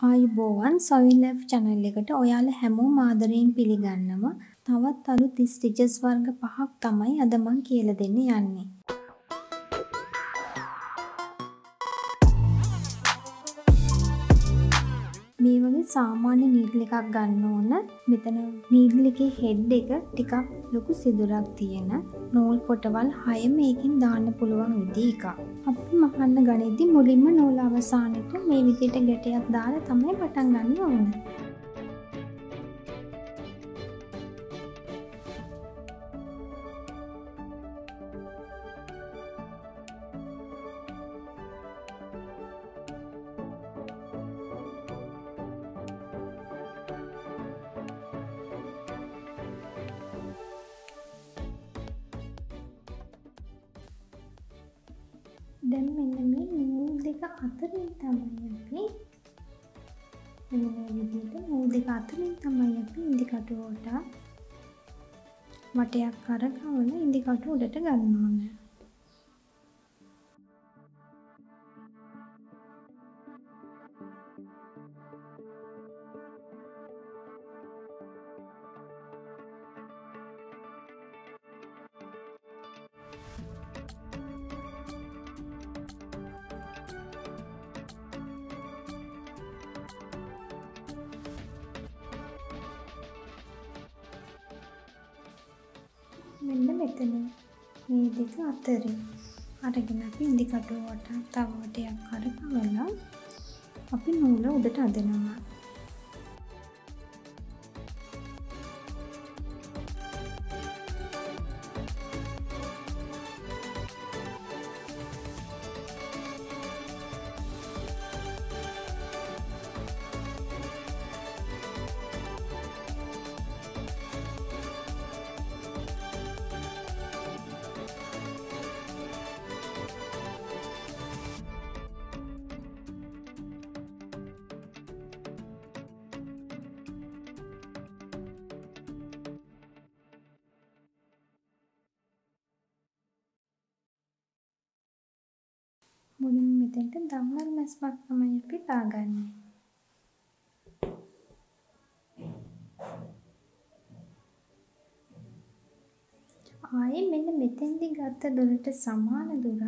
ආයුබෝවන් soil life channel එකට ඔයාලා හැමෝම ආදරයෙන් පිළිගන්නවා. තවත් අලුත් ස්ටිචස් වර්ග 5ක් තමයි අද මම කියලා දෙන්න යන්නේ. මේ වගේ සාමාන්‍ය නීඩල් එකක් ගන්න ඕන. මෙතන නීඩල් එකේ හෙඩ් එක ටිකක් ලොකු සිදුරක් තියෙන නූල් පොටවල් 6 මේකෙන් දාන්න පුළුවන් විදිහ එකක්. අපි මහන්න ගනිද්දි මුලින්ම නූල අවසානෙට මේ විදිහට ගැටයක් දාලා තමයි පටන් ගන්න ඕනේ. දැන් මෙන්න මේ නූල් දෙක අතරින් තමයි අපි මේ විදිහට නූල් දෙක අතරින් තමයි අපි ඉදි කටුවට වටයක් කරකවල ඉදි කටුව උඩට ගන්න ඕනේ. මෙන්න මෙතන මේ දෙක අතරින් අරගෙන අපි ඉදි කටුවට තව වටයක් කරකවලා අපි නූල උඩට අදිනවා. මුලින් මෙතෙන්ට දම්වැල් මැස්මක් තමයි අපි දාගන්නේ. ආයේ මෙන්න මෙතෙන්දි ගත්ත දුරට සමාන දුරක්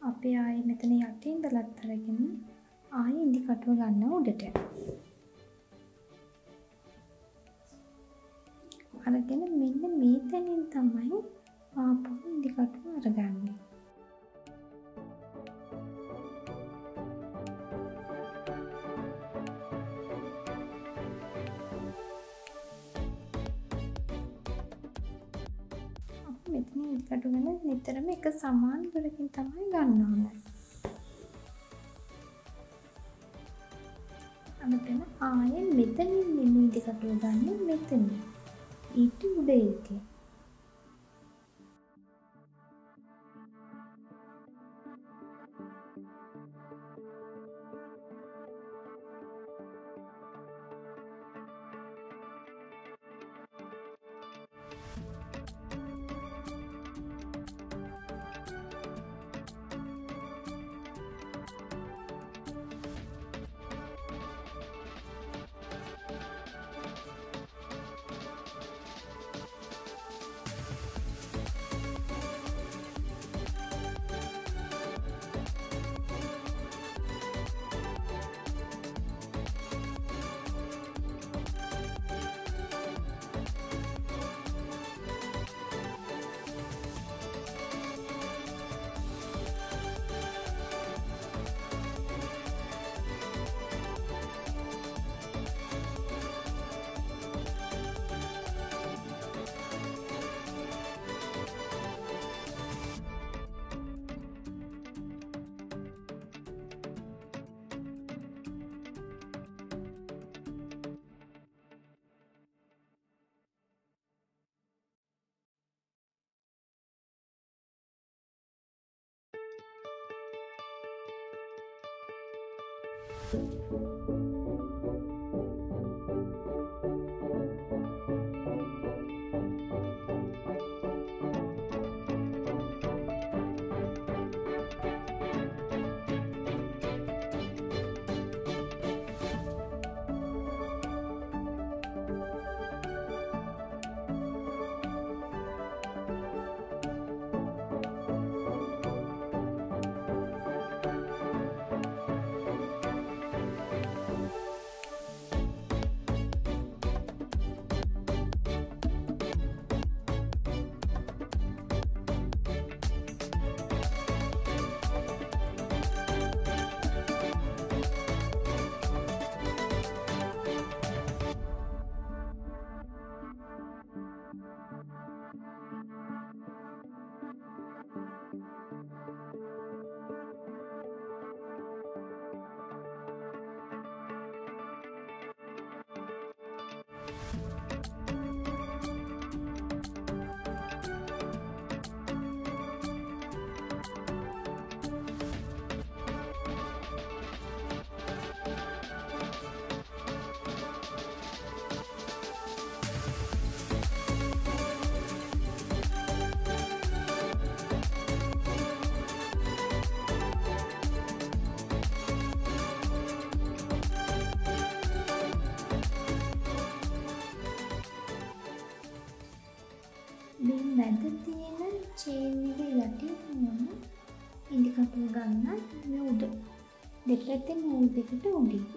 අපි ආයේ මෙතන යටින් ඉඳලත් අරගෙන ආයේ ඉදි කටුව ගන්න උඩට. අරගෙන මෙන්න මේ තැනින් තමයි ආපහු ඉදි කටුව අරගන්නේ. මෙතන ඉදි කටුව ගන්න නිතරම එක සමාන දුරකින් තමයි ගන්න ඕනේ. අනතන ආයේ මෙතනින් නෙමෙයි ඉදි කටුව ගන්න මෙතන. ඊට උඩ එකේ. ගන්න මේ උඩ දෙපැත්තේ නූල් දෙකට උඩින්.